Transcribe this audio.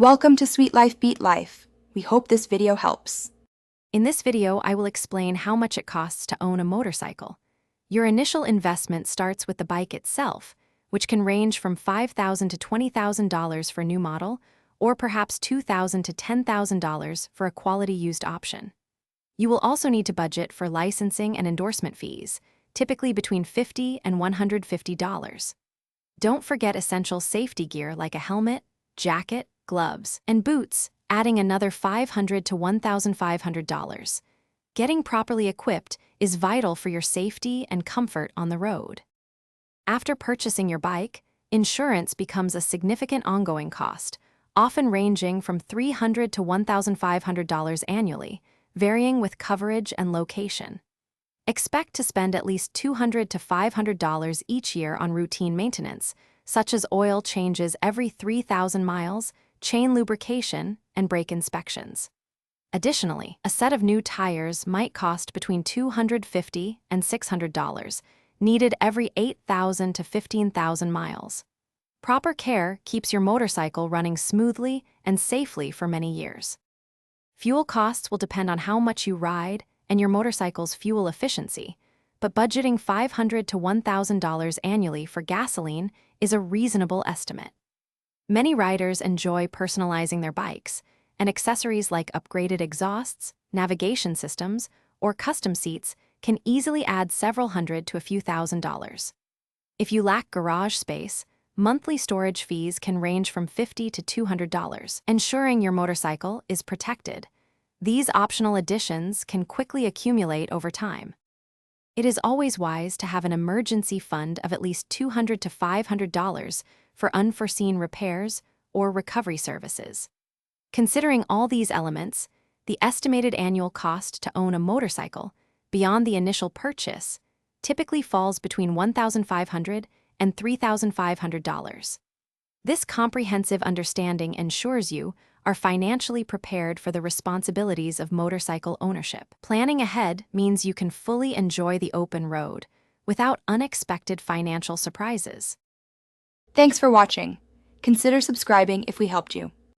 Welcome to Sweet Life Beat Life. We hope this video helps. In this video, I will explain how much it costs to own a motorcycle. Your initial investment starts with the bike itself, which can range from $5,000 to $20,000 for a new model, or perhaps $2,000 to $10,000 for a quality used option. You will also need to budget for licensing and endorsement fees, typically between $50 and $150. Don't forget essential safety gear like a helmet, jacket, gloves, and boots, adding another $500 to $1,500. Getting properly equipped is vital for your safety and comfort on the road. After purchasing your bike, insurance becomes a significant ongoing cost, often ranging from $300 to $1,500 annually, varying with coverage and location. Expect to spend at least $200 to $500 each year on routine maintenance, such as oil changes every 3,000 miles, chain lubrication, and brake inspections. Additionally, a set of new tires might cost between $250 and $600, needed every 8,000 to 15,000 miles. Proper care keeps your motorcycle running smoothly and safely for many years. Fuel costs will depend on how much you ride and your motorcycle's fuel efficiency, but budgeting $500 to $1,000 annually for gasoline is a reasonable estimate. Many riders enjoy personalizing their bikes, and accessories like upgraded exhausts, navigation systems, or custom seats can easily add several hundred to a few $1,000s. If you lack garage space, monthly storage fees can range from $50 to $200, ensuring your motorcycle is protected. These optional additions can quickly accumulate over time. It is always wise to have an emergency fund of at least $200 to $500 for unforeseen repairs or recovery services. Considering all these elements, the estimated annual cost to own a motorcycle, beyond the initial purchase, typically falls between $1,500 and $3,500. This comprehensive understanding ensures you are financially prepared for the responsibilities of motorcycle ownership. Planning ahead means you can fully enjoy the open road without unexpected financial surprises. Thanks for watching. Consider subscribing if we helped you.